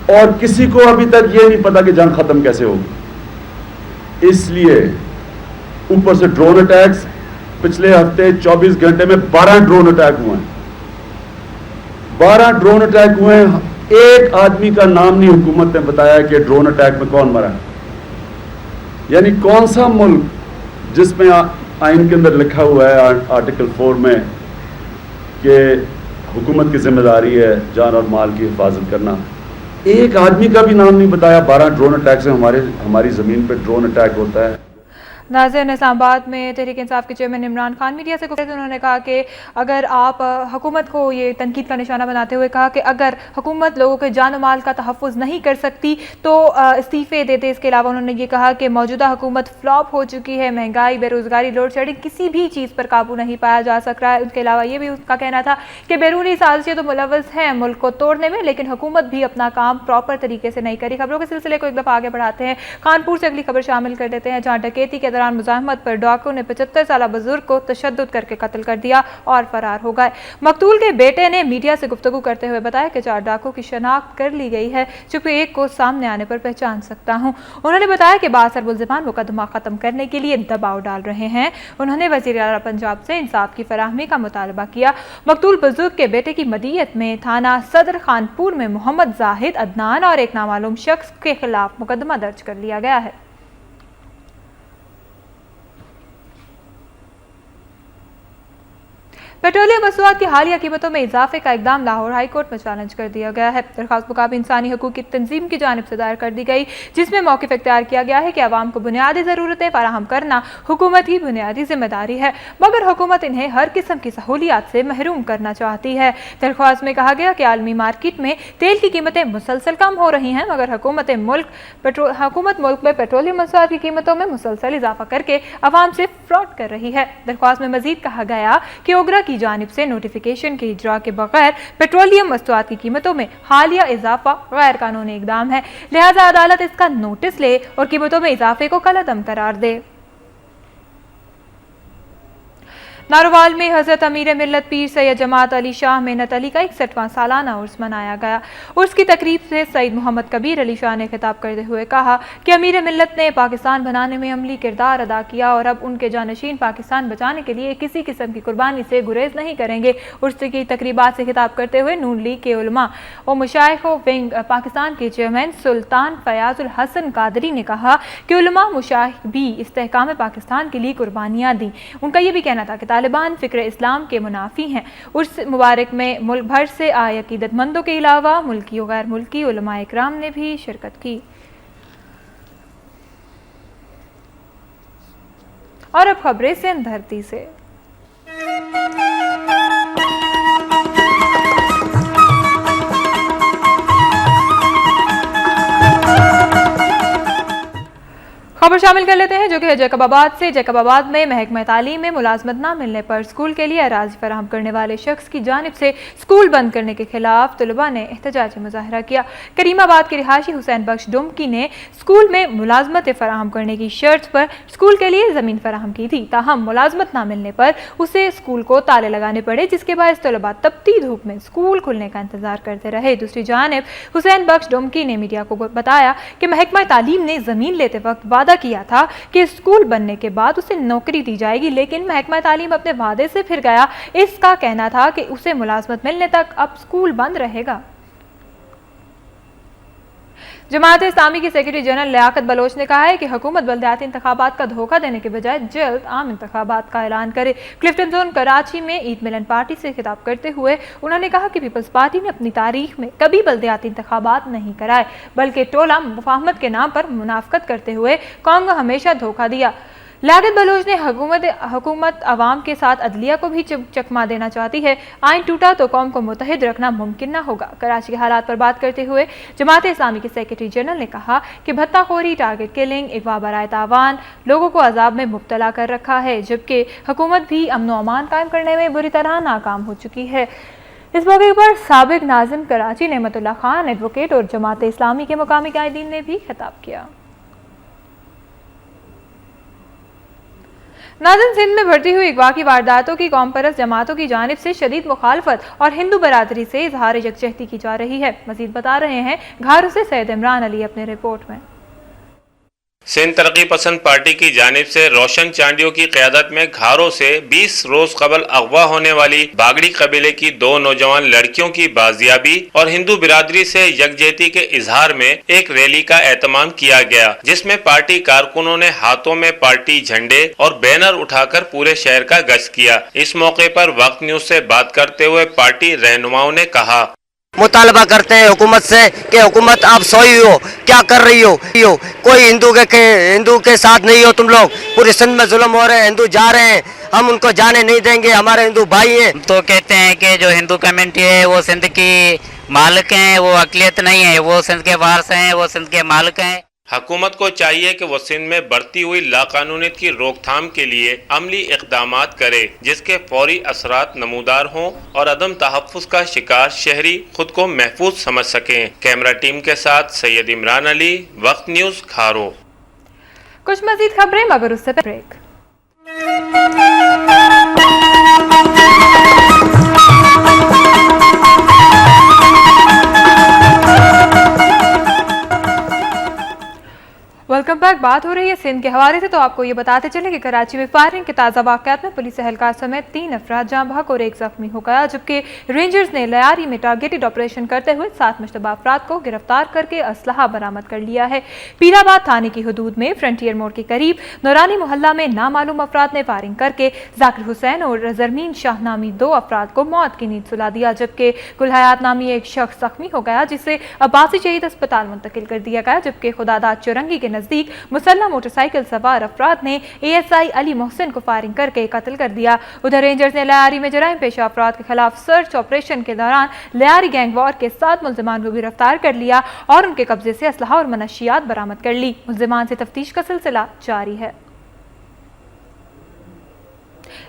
اور کسی کو ابھی تک یہ نہیں پتا کہ جنگ ختم کیسے ہوگی. اس لیے اوپر سے ڈرون اٹیکس, پچھلے ہفتے 24 گھنٹے میں 12 ڈرون اٹیک ہوئے ہیں. 12 ڈرون اٹیک ہوئے ہیں. ایک آدمی کا نام نہیں حکومت نے بتایا کہ ڈرون اٹیک میں کون مرا. یعنی کون سا ملک جس میں آئین کے اندر لکھا ہوا ہے آرٹیکل 4 میں کہ حکومت کی ذمہ داری ہے جان اور مال کی حفاظت کرنا, ایک آدمی کا بھی نام نہیں بتایا. 12 ڈرون اٹیک سے ہماری زمین پہ ڈرون اٹیک ہوتا ہے. ناظرین، اسلام آباد میں تحریک انصاف کے چیئرمین عمران خان میڈیا سے گفتگو. انہوں نے کہا کہ اگر آپ حکومت کو یہ تنقید کا نشانہ بناتے ہوئے کہا کہ اگر حکومت لوگوں کے جان و مال کا تحفظ نہیں کر سکتی تو استعفے دے دے. اس کے علاوہ انہوں نے یہ کہا کہ موجودہ حکومت فلاپ ہو چکی ہے, مہنگائی, بے روزگاری, لوڈ شیڈنگ, کسی بھی چیز پر قابو نہیں پایا جا سک رہا ہے. اس کے علاوہ یہ بھی اس کا کہنا تھا کہ بیرونی سازشیں تو ملوث ہیں ملک کو توڑنے میں, لیکن حکومت بھی اپنا کام پراپر طریقے سے نہیں کری. خبروں کے سلسلے کو ایک دفعہ آگے بڑھاتے ہیں. کانپور سے اگلی خبر شامل کر دیتے ہیں, جہاں ڈکیتی کے دوران مزاحمت پر ڈاکو نے 75 سالہ بزرگ کو تشدد کر کے قتل کر دیا اور فرار ہو گئے. مقتول کے بیٹے نے میڈیا سے گفتگو کرتے ہوئے بتایا کہ 4 ڈاکو کی شناخت کر لی گئی ہے, چونکہ ایک کو سامنے آنے پر پہچان سکتا ہوں. انہوں نے بتایا کہ بااثر ملزمان مقدمہ ختم کرنے کے لیے دباؤ ڈال رہے ہیں. انہوں نے وزیر اعلیٰ پنجاب سے انصاف کی فراہمی کا مطالبہ کیا. مقتول بزرگ کے بیٹے کی مدیت میں تھانہ صدر خانپور میں محمد زاہد, عدنان اور ایک نامعلوم شخص کے خلاف مقدمہ درج کر لیا گیا ہے. پیٹرولیم مصنوعات کی حالیہ قیمتوں میں اضافے کا اقدام لاہور ہائی کورٹ میں چیلنج کر دیا گیا ہے. درخواست مقابل انسانی حقوق کی تنظیم کی جانب سے دائر کر دی گئی, جس میں موقف اختیار کیا گیا ہے کہ عوام کو بنیادی ضرورتیں فراہم کرنا حکومت کی بنیادی ذمہ داری ہے, مگر حکومت انہیں ہر قسم کی سہولیات سے محروم کرنا چاہتی ہے. درخواست میں کہا گیا کہ عالمی مارکیٹ میں تیل کی قیمتیں مسلسل کم ہو رہی ہیں, مگر حکومت ملک میں پیٹرولیم مصنوعات کی قیمتوں میں مسلسل اضافہ کر کے عوام سے فراڈ کر رہی ہے. درخواست میں مزید کہا گیا کہ اوگرا کی جانب سے نوٹیفیکیشن کے اجراء کے بغیر پیٹرولیم مصنوعات کی قیمتوں میں حالیہ اضافہ غیر قانونی اقدام ہے, لہذا عدالت اس کا نوٹس لے اور قیمتوں میں اضافے کو کالعدم قرار دے. ناروال میں حضرت امیر ملت پیر سید جماعت علی شاہ محنت علی کا 61واں سالانہ عرس منایا گیا. عرس کی تقریب سے سید محمد کبیر علی شاہ نے خطاب کرتے ہوئے کہا کہ امیر ملت نے پاکستان بنانے میں عملی کردار ادا کیا اور اب ان کے جانشین پاکستان بچانے کے لیے کسی قسم کی قربانی سے گریز نہیں کریں گے. عرس کی تقریبات سے خطاب کرتے ہوئے نون لیگ کے علماء و مشائخ ونگ پاکستان کے چیئرمین سلطان فیاض الحسن قادری نے کہا کہ علماء مشائخ بھی استحکام پاکستان کے لیے قربانیاں دیں. ان کا یہ بھی کہنا تھا کہ طالبان فکر اسلام کے منافی ہیں۔ عرس مبارک میں ملک بھر سے آئے عقیدت مندوں کے علاوہ ملکی و غیر ملکی علماء اکرام نے بھی شرکت کی۔ اور اب خبریں سندھ دھرتی سے۔ خبر شامل کر لیتے ہیں جو کہ ہے جیکب آباد سے۔ جیکب آباد میں محکمہ تعلیم میں ملازمت نہ ملنے پر اسکول کے لیے اراضی فراہم کرنے والے شخص کی جانب سے اسکول بند کرنے کے خلاف طلباء نے احتجاجی مظاہرہ کیا۔ کریم آباد کے رہائشی حسین بخش ڈومکی نے اسکول میں ملازمت فراہم کرنے کی شرط پر اسکول کے لیے زمین فراہم کی تھی، تاہم ملازمت نہ ملنے پر اسے اسکول کو تالے لگانے پڑے، جس کے باعث طلباء تپتی دھوپ میں اسکول کھلنے کا انتظار کرتے رہے۔ دوسری جانب حسین بخش ڈومکی نے میڈیا کو بتایا کہ محکمہ تعلیم نے زمین لیتے وقت وعدہ کیا تھا کہ اسکول بننے کے بعد اسے نوکری دی جائے گی، لیکن محکمہ تعلیم اپنے وعدے سے پھر گیا۔ اس کا کہنا تھا کہ اسے ملازمت ملنے تک اب اسکول بند رہے گا۔ جماعت اسلامی کی سیکرٹری جنرل لیاقت بلوچ نے کہا ہے کہ حکومت بلدیاتی انتخابات کا دھوکہ دینے کے بجائے جلد عام انتخابات کا اعلان کرے۔ کلفٹن زون کراچی میں عید ملن پارٹی سے خطاب کرتے ہوئے انہوں نے کہا کہ پیپلز پارٹی نے اپنی تاریخ میں کبھی بلدیاتی انتخابات نہیں کرائے، بلکہ ٹولہ مفاہمت کے نام پر منافقت کرتے ہوئے قوم کو ہمیشہ دھوکہ دیا۔ لیاقت بلوچ نے حکومت عوام کے ساتھ عدلیہ کو بھی چکما دینا چاہتی ہے، آئین ٹوٹا تو قوم کو متحد رکھنا ممکن نہ ہوگا۔ کراچی کے حالات پر بات کرتے ہوئے جماعت اسلامی کے سیکرٹری جنرل نے کہا کہ بھتہ خوری، ٹارگٹ کلنگ، اغوا برائے تاوان لوگوں کو عذاب میں مبتلا کر رکھا ہے، جبکہ حکومت بھی امن و امان قائم کرنے میں بری طرح ناکام ہو چکی ہے۔ اس موقع پر سابق ناظم کراچی نعمت اللہ خان ایڈوکیٹ اور جماعت اسلامی کے مقامی قائدین نے بھی خطاب کیا۔ ناظم سندھ میں بڑھتی ہوئی اغوا کی وارداتوں کی قوم پرست جماعتوں کی جانب سے شدید مخالفت اور ہندو برادری سے اظہار یکجہتی کی جا رہی ہے۔ مزید بتا رہے ہیں گھاروں سے سید عمران علی اپنے رپورٹ میں۔ سندھ ترقی پسند پارٹی کی جانب سے روشن چانڈیوں کی قیادت میں گھاروں سے 20 روز قبل اغوا ہونے والی باگڑی قبیلے کی 2 نوجوان لڑکیوں کی بازیابی اور ہندو برادری سے یکجہتی کے اظہار میں ایک ریلی کا اہتمام کیا گیا، جس میں پارٹی کارکنوں نے ہاتھوں میں پارٹی جھنڈے اور بینر اٹھا کر پورے شہر کا گشت کیا۔ اس موقع پر وقت نیوز سے بات کرتے ہوئے پارٹی رہنماؤں نے کہا، مطالبہ کرتے ہیں حکومت سے کہ حکومت آپ سوئی ہو، کیا کر رہی ہو؟ کوئی ہندو کے ساتھ نہیں ہو تم لوگ، پوری سندھ میں ظلم ہو رہے ہیں، ہندو جا رہے ہیں، ہم ان کو جانے نہیں دیں گے، ہمارے ہندو بھائی ہیں۔ تو کہتے ہیں کہ جو ہندو کمیونٹی ہے وہ سندھ کی مالک ہیں، وہ اقلیت نہیں ہے، وہ سندھ کے وارث ہیں، وہ سندھ کے مالک ہیں۔ حکومت کو چاہیے کہ وہ سندھ میں بڑھتی ہوئی لاقانونیت کی روک تھام کے لیے عملی اقدامات کرے، جس کے فوری اثرات نمودار ہوں اور عدم تحفظ کا شکار شہری خود کو محفوظ سمجھ سکیں۔ کیمرہ ٹیم کے ساتھ سید عمران علی، وقت نیوز، کھارو۔ کچھ مزید خبریں مگر اس سے بریک۔ Welcome back. بات ہو رہی ہے سندھ کے حوالے سے، تو آپ کو یہ بتاتے چلیں کہ کراچی میں فائرنگ کے تازہ واقعات میں پولیس اہلکار سمیت 3 افراد جاں بحق اور 1 زخمی ہو گیا، جبکہ رینجرز نے لیاری میں ٹارگیٹڈ آپریشن کرتے ہوئے 7 مشتبہ افراد کو گرفتار کر کے اسلحہ برآمد کر لیا ہے۔ پیر آباد تھانے کی حدود میں فرنٹیئر موڑ کے قریب نورانی محلہ میں نامعلوم افراد نے فائرنگ کر کے ذاکر حسین اور زرمین شاہ نامی 2 افراد کو موت کی نیند سلا دیا، جبکہ گل حیات نامی 1 شخص زخمی ہو گیا، جسے عباسی شہید اسپتال منتقل کر دیا گیا، جبکہ خداداد چورنگی کے نزدیک مسلح موٹر سائیکل سوار افراد نے ASI علی محسن کو فائرنگ کر کے قتل کر دیا۔ ادھر رینجرز نے لیاری میں جرائم پیشہ افراد کے خلاف سرچ آپریشن کے دوران لیاری گینگ وار کے 7 ملزمان کو گرفتار کر لیا اور ان کے قبضے سے اسلحہ اور منشیات برآمد کر لی۔ ملزمان سے تفتیش کا سلسلہ جاری ہے۔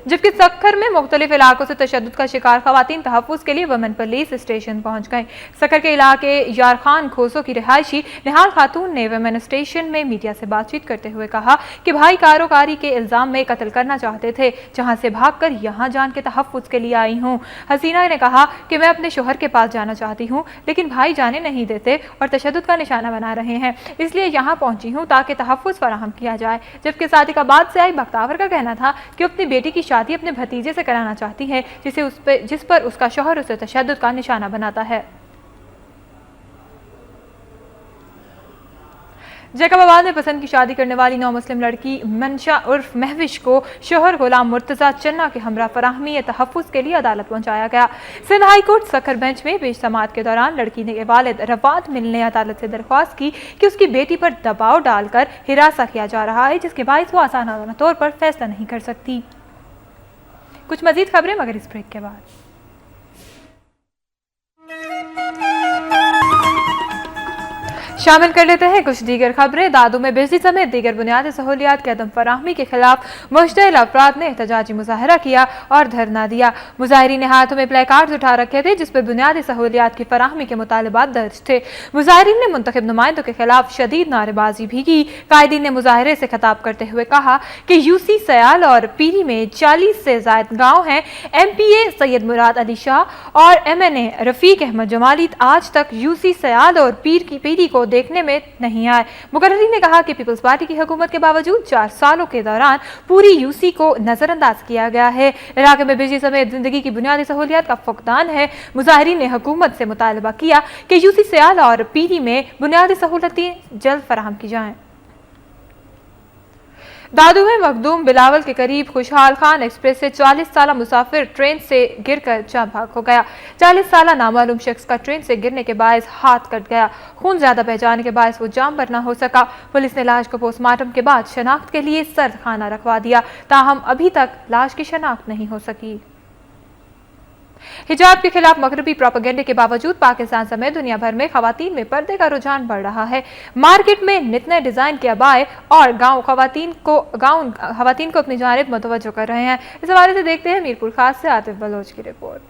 جبکہ سکھر میں مختلف علاقوں سے تشدد کا شکار خواتین تحفظ کے لیے ویمن پولیس اسٹیشن پہنچ گئیں۔ سکھر کے علاقے یارخان کھوسو کی رہائشی نہال خاتون نے ویمن اسٹیشن میں میڈیا سے بات چیت کرتے ہوئے کہا کہ بھائی کاروکاری کے الزام میں قتل کرنا چاہتے تھے، جہاں سے بھاگ کر یہاں جان کے تحفظ کے لیے آئی ہوں۔ حسینہ نے کہا کہ میں اپنے شوہر کے پاس جانا چاہتی ہوں، لیکن بھائی جانے نہیں دیتے اور تشدد کا نشانہ بنا رہے ہیں، اس لیے یہاں پہنچی ہوں تاکہ تحفظ فراہم کیا جائے۔ جبکہ صادق آباد سے آئی بختاور کا کہنا تھا کہ اپنی بیٹی کی شادی اپنے بھتیجے سے کرانا چاہتی ہے، جس پر اس کا شوہر اسے تشدد کا نشانہ بناتا ہے۔ जैकबाबाद में पसंद की शादी करने वाली नौ मुस्लिम लड़की मंशा उर्फ महविश को शोहर गुलाम मुर्तजा चन्ना के हमरा फराहमी तहफ़्फ़ुज़ के लिए अदालत पहुंचाया गया। Sindh high court Sukkur bench में पेश समाअत के दौरान लड़की के वालिद रवात मिल ने अदालत से दरख्वास्त की कि उसकी बेटी पर दबाव डालकर हिरासा किया जा रहा है, जिसके बायस वो आसाना तौर पर फैसला नहीं कर सकती। कुछ मजीद खबरें मगर इस ब्रेक के बाद। शामिल कर लेते हैं कुछ दीगर खबरें। दादू में बिजली समेत दीगर बुनियादी सहूलियात के अदम फराहमी के खिलाफ मुश्तइल अफराद ने एहतजाजी मुजाहरा किया और धरना दिया। मुजाहिरीन ने हाथों में प्ले कार्ड्स उठा रखे थे जिस पर बुनियादी सहूलियात की फराहमी के मुतालबात दर्ज थे। मुजाहिरीन ने मुंतखब नुमाइंदों के खिलाफ शदीद नारेबाजी भी की। कायदीन ने मुजाहरे से खिताब करते हुए कहा कि यूसी सयाल और पीरी में 40 से ज़ायद गाँव हैं। MPA सैयद मुराद अली शाह और MNA रफीक अहमद जमाली आज तक यूसी सयाल और पीरी को देखने में नहीं आए। मुकर्ररीन ने कहा कि पीपल्स पार्टी की हुकूमत के बावजूद 4 सालों के दौरान पूरी यूसी को नजरअंदाज किया गया है। इलाके में बिजली समेत जिंदगी की बुनियादी सहूलियात का फुकदान है। मुजाहिरीन ने हुकूमत से मुतालबा किया कि यूसी सयाल और पीरी में बुनियादी सहूलतें जल्द फराहम की जाएं। दादू में मखदूम बिलावल के करीब खुशहाल खान एक्सप्रेस से 40 साला मुसाफिर ट्रेन से गिरकर जाँ भाग हो गया। 40 साला नामालूम शख्स का ट्रेन से गिरने के बायस हाथ कट गया। खून ज्यादा बह जाने के बायस वो जाम पर न हो सका। पुलिस ने लाश को पोस्टमार्टम के बाद शनाख्त के लिए सर्द खाना रखवा दिया, ताहम अभी तक लाश की शनाख्त नहीं हो सकी। हिजाब के खिलाफ मगरबी प्रोपेगेंडे के बावजूद पाकिस्तान समेत दुनिया भर में खवातीन में पर्दे का रुझान बढ़ रहा है। मार्केट में नित नए डिजाइन के अबाए और गाउन खवातीन को अपनी जानिब मुतवज्जो कर रहे हैं। इस हवाले से देखते हैं मीरपुर खास से आतिफ बलोच की रिपोर्ट।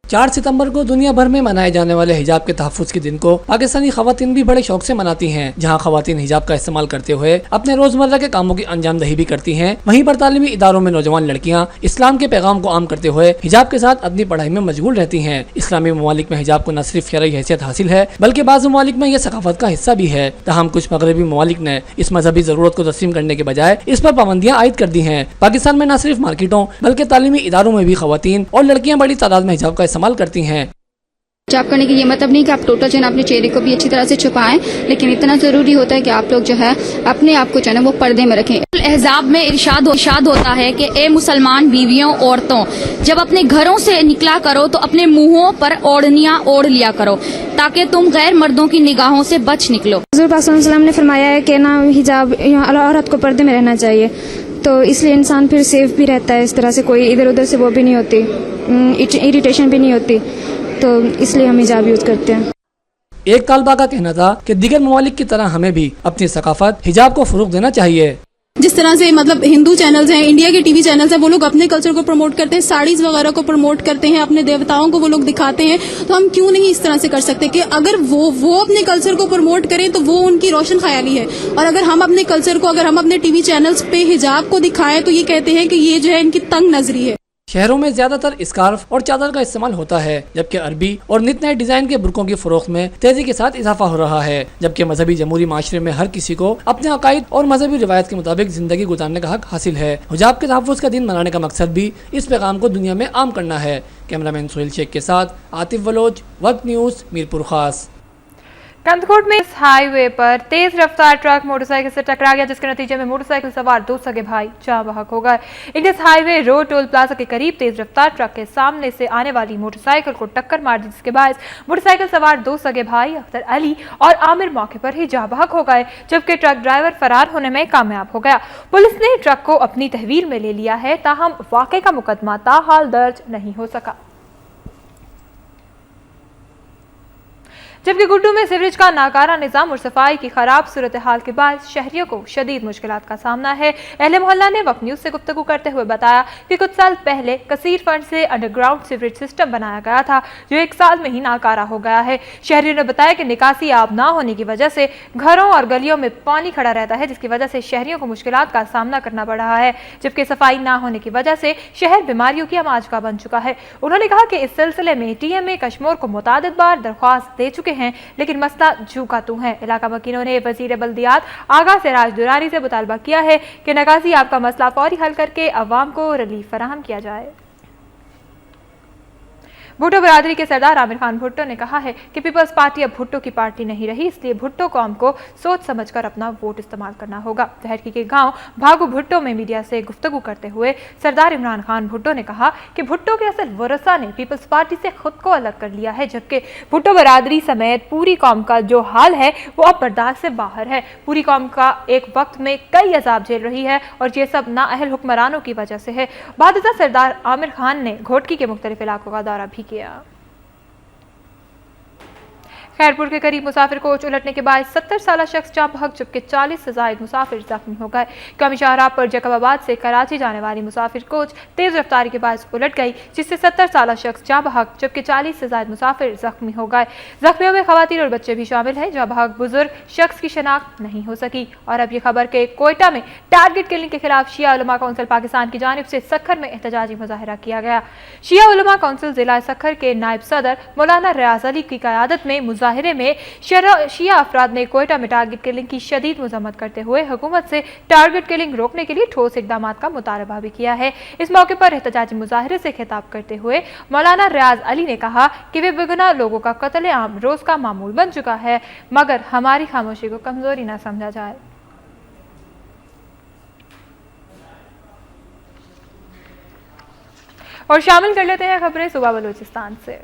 4 सितंबर को दुनिया भर में मनाए जाने वाले हिजाब के तहफ़्फ़ुज़ के दिन को पाकिस्तानी खवातीन भी बड़े शौक से मनाती हैं। जहां खवातीन हिजाब का इस्तेमाल करते हुए अपने रोजमर्रा के कामों की अंजामदही भी करती हैं, वहीं पर तालीमी इदारों में नौजवान लड़कियां इस्लाम के पैगाम को आम करते हुए हिजाब के साथ अपनी पढ़ाई में मशगूल रहती हैं। इस्लामी ममालिक में हिजाब को न सिर्फ शरई हैसियत हासिल है बल्कि बाज़ ममालिक में यह सकाफत का हिस्सा भी है। तहम कुछ मगरबी ममालिक ने इस मजहबी जरूरत को तस्लीम करने के बजाय इस पर पाबंदियां आयद कर दी हैं। पाकिस्तान में न सिर्फ मार्केटों बल्कि तालीमी इदारों में भी खवातीन और लड़कियां बड़ी तादाद में हिजाब का इस्तेमाल करती हैं। हिजाब करने की ये मतलब नहीं कि आप टोटल जो है अपने चेहरे को भी अच्छी तरह से छुपाएं, लेकिन इतना जरूरी होता है कि आप लोग जो है अपने आप को जो है वो पर्दे में रखें। एहजाब में इरशाद होता है कि ए मुसलमान बीवियों औरतों, जब अपने घरों से निकला करो तो अपने मुंहों पर ओढ़नियां ओढ़ लिया करो ताकि तुम गैर मर्दों की निगाहों से बच निकलो। हुज़ूर पाक सल्लल्लाहु अलैहि वसल्लम ने फरमाया है कि ना हिजाब औरत को पर्दे में रहना चाहिए, तो इसलिए इंसान फिर सेफ भी रहता है। इस तरह से कोई इधर उधर से वो भी नहीं होती, इरिटेशन भी नहीं होती, तो इसलिए हम हिजाब यूज करते हैं। एक तालबा का कहना था कि दीगर ममालिक की तरह हमें भी अपनी सकाफत हिजाब को फरोग देना चाहिए। जिस तरह से मतलब हिंदू चैनल्स हैं, इंडिया के टीवी चैनल्स हैं, वो लोग अपने कल्चर को प्रमोट करते हैं, साड़ीज वगैरह को प्रमोट करते हैं, अपने देवताओं को वो लोग दिखाते हैं, तो हम क्यों नहीं इस तरह से कर सकते कि अगर वो अपने कल्चर को प्रमोट करें तो वो उनकी रोशन ख्याली है, और अगर हम अपने कल्चर को, अगर हम अपने टीवी चैनल्स पे हिजाब को दिखाएं तो ये कहते हैं कि ये जो है इनकी तंग नजरी है। शहरों में ज्यादातर स्कार्फ और चादर का इस्तेमाल होता है, जबकि अरबी और नित नए डिजाइन के बुरकों की फरोख्त में तेजी के साथ इजाफा हो रहा है। जबकि मजहबी जमहूरी माशरे में हर किसी को अपने अकायद और मजहबी रिवायत के मुताबिक जिंदगी गुजारने का हक हासिल है। हिजाब के तहफ़्फ़ुज़ का दिन मनाने का मकसद भी इस पैगाम को दुनिया में आम करना है। कैमरामैन सोहेल शेख के साथ आतिफ बलोच, वक्त न्यूज़, मीरपुर खास। कंदकोट में इस हाईवे पर तेज रफ्तार ट्रक मोटरसाइकिल से टकरा गया, जिसके नतीजे में मोटरसाइकिल सवार 2 सगे भाई जाँ बहक हो गए। Indians highway road toll plaza के करीब तेज रफ्तार ट्रक के सामने से आने वाली मोटरसाइकिल को टक्कर मार दी, जिसके बायस मोटरसाइकिल सवार 2 सगे भाई अख्तर अली और आमिर मौके पर ही जाँ बहक हो गए, जबकि ट्रक ड्राइवर फरार होने में कामयाब हो गया। पुलिस ने ट्रक को अपनी तहवील में ले लिया है, ताहम वाक़े का मुकदमा ताहाल दर्ज नहीं हो सका। जबकि गुड्डू में सीवरेज का नाकारा निजाम और सफाई की खराब सूरत हाल के बाद शहरियों को शदीद मुश्किलात का सामना है। अहले मोहल्ला ने वक्त न्यूज से गुफ्तगू करते हुए बताया कि कुछ साल पहले कसीर फंड से अंडरग्राउंड सीवरेज सिस्टम बनाया गया था, जो 1 साल में ही नाकारा हो गया है। शहरियों ने बताया कि निकासी आब ना होने की वजह से घरों और गलियों में पानी खड़ा रहता है, जिसकी वजह से शहरियों को मुश्किलात का सामना करना पड़ रहा है। जबकि सफाई ना होने की वजह से शहर बीमारियों की आमाज का बन चुका है। उन्होंने कहा कि इस सिलसिले में TMA कश्मीर को मुतादिद बार दरख्वास्त दे चुके हैं, लेकिन मसला झूका तू है। इलाका वकीलों ने वजीर बल्दियात आगा सिराज दुरानी से मुतालबा किया है कि नकासी आपका मसला फौरी हल करके अवाम को रिलीफ फराहम किया जाए। भुट्टो बरादरी के सरदार आमिर खान भुट्टो ने कहा है कि पीपल्स पार्टी अब भुट्टो की पार्टी नहीं रही, इसलिए भुट्टो कौम को सोच समझकर अपना वोट इस्तेमाल करना होगा। तहरीकी के गांव भागू भुट्टो में मीडिया से गुफ्तगू करते हुए सरदार इमरान खान भुट्टो ने कहा कि भुट्टो के असल वरसा ने पीपल्स पार्टी से खुद को अलग कर लिया है, जबकि भुट्टो बरादरी समेत पूरी कौम का जो हाल है वो अब बर्दाश्त से बाहर है। पूरी कौम का एक वक्त में कई अजाब झेल रही है और ये सब नाअहल हुक्मरानों की वजह से है। बादशाह सरदार आमिर खान ने घोटकी के मुख्तलिफ इलाकों का दौरा भी किया। खैरपुर के करीब मुसाफिर कोच उलटने के बाद 70 साल शख्स जाँ बहक, जबकि 40 से जायद मुसाफिर जख्मी हो गए। कौमी शाहराह पर जैकबाबाद से कराची जाने वाली मुसाफिर कोच तेज रफ्तारी के बाद उलट गई, जिससे 70 साल शख्स जाँ बहक, जबकि 40 से जायद मुसाफिर जख्मी हो गए। जख्मियों में खवातीन और बच्चे भी शामिल हैं। जाँ बहक बुजुर्ग शख्स की शनाख्त नहीं हो सकी। और अब ये खबर के कोयटा में टारगेट किलिंग के खिलाफ शिया उलमा कौंसिल पाकिस्तान की जानिब से सक्खर में एहतजाजी मुजाहिरा किया गया। शिया उलमा कौंसिल जिला सक्खर के नायब सदर मौलाना रियाज अली की क़यादत में मुजाहिरे में शिया अफराद ने कोयटा में टारगेट किलिंग की शदीद मजम्मत करते हुए हुकूमत से टारगेट किलिंग रोकने के लिए ठोस इकदाम का मुतालबा भी किया है। इस मौके पर एहतजाजी मुजाहिरे से खिताब करते हुए मौलाना रियाज अली ने कहा कि वे बेगुनाह लोगों का कत्ल आम रोज का मामूल बन चुका है, मगर हमारी खामोशी को कमजोरी न समझा जाए। और शामिल कर लेते हैं खबरें सूबा बलूचिस्तान से।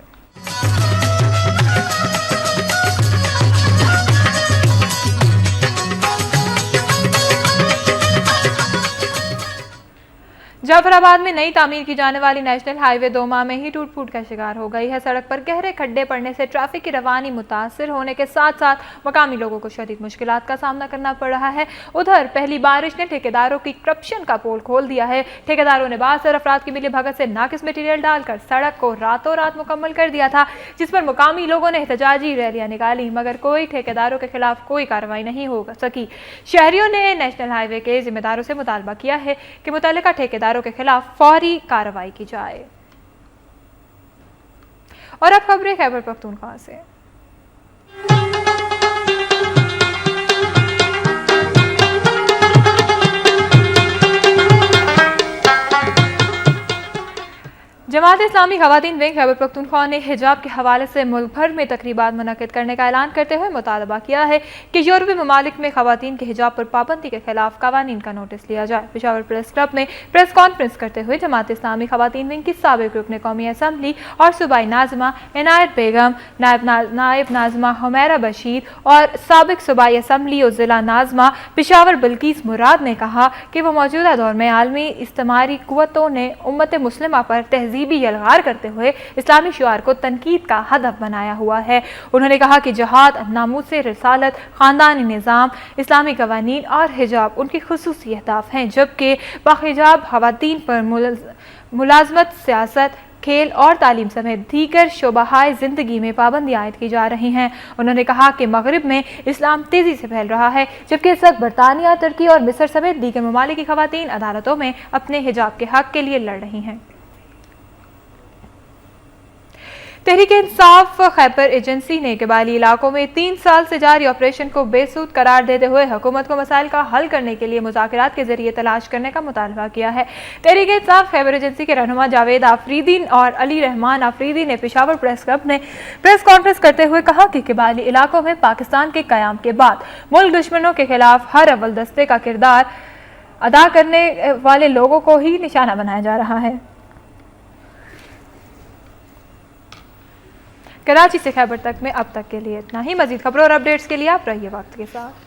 जाफराबाद में नई तामीर की जाने वाली नेशनल हाईवे 2 माह में ही टूट फूट का शिकार हो गई है। सड़क पर गहरे खड्डे पड़ने से ट्रैफिक की रवानी मुतासर होने के साथ साथ मकामी लोगों को शदीद मुश्किलात का सामना करना पड़ रहा है। उधर पहली बारिश ने ठेकेदारों की करप्शन का पोल खोल दिया है। ठेकेदारों ने बासर अफराद की मिली भगत से नाकिस मटीरियल डालकर सड़क को रातों रात मुकम्मल कर दिया था, जिस पर मुकामी लोगों ने एहतजाजी रैलियां निकाली, मगर कोई ठेकेदारों के खिलाफ कोई कार्रवाई नहीं हो सकी। शहरियों ने नेशनल हाईवे के जिम्मेदारों से मुतालबा किया है कि मुतल्लिका ठेकेदारों के खिलाफ फौरी कार्रवाई की जाए। और अब खबरें खैबर पख्तूनख्वा से। जमात इस्लामी खवातीन विंग खैबर पख्तूनख्वा ने हिजाब के हवाले से मुल्क भर में तकरीबात मुनक्किद करने का ऐलान करते हुए मुतालबा किया है कि यूरोपीय ममालिक में खवातीन के हिजाब पर पाबंदी के खिलाफ कवानीन का नोटिस लिया जाए। पेशावर प्रेस क्लब में प्रेस कॉन्फ्रेंस करते हुए जमात इस्लामी खवातीन विंग की साबिक रुकन कौमी असम्बली और सूबाई नाज़िमा इनायत बेगम, नायब नाज़िमा हुमैरा बशीर और साबिक सूबाई असम्बली और ज़िला नाज़िमा पेशावर बिल्किस मुराद ने कहा कि वो मौजूदा दौर में आलमी इस्तेमारी कुव्वतों ने उम्मत मुस्लिमा पर तहजीबी यलगार करते हुए इस्लामी शुआर को तनकीद का हदफ बनाया हुआ है। उन्होंने कहा कि जहाद, नामूस रिसालत, खानदानी निज़ाम, इस्लामी कवानीन और हिजाब उनकी खुसूसी अहदाफ हैं, जबकि बाहिजाब खवातीन पर मुलाजमत, सियासत, खेल और तालीम समेत दीगर शोबाहाय ज़िंदगी में पाबंदी आयद की जा रही हैं। उन्होंने कहा कि मगरिब में इस्लाम तेज़ी से फैल रहा है, जबकि इस वक्त बरतानिया, तुर्की और मिस्र समेत दीगर ममालिक की खवातीन अदालतों में अपने हिजाब के हक के लिए लड़ रही हैं। तहरीक-ए-इंसाफ खैबर एजेंसी ने कबायली इलाकों में 3 साल से जारी ऑपरेशन को बेसूद करार देते हुए हुकूमत को मसाइल का हल करने के लिए मुज़ाकरात के जरिए तलाश करने का मुतालबा किया है। तहरीक-ए-इंसाफ खैबर एजेंसी के रहनुमा जावेद आफरीदी और अली रहमान आफरीदी ने पेशावर प्रेस क्लब में प्रेस कॉन्फ्रेंस करते हुए कहा कि कबायली इलाकों में पाकिस्तान के क़याम के बाद मुल्क दुश्मनों के खिलाफ हर अव्वल दस्ते का किरदार अदा करने वाले लोगों को ही निशाना बनाया जा रहा है। कराची से खैबर तक में अब तक के लिए इतना ही। मजीद खबरों और अपडेट्स के लिए आप रहिए वक्त के साथ।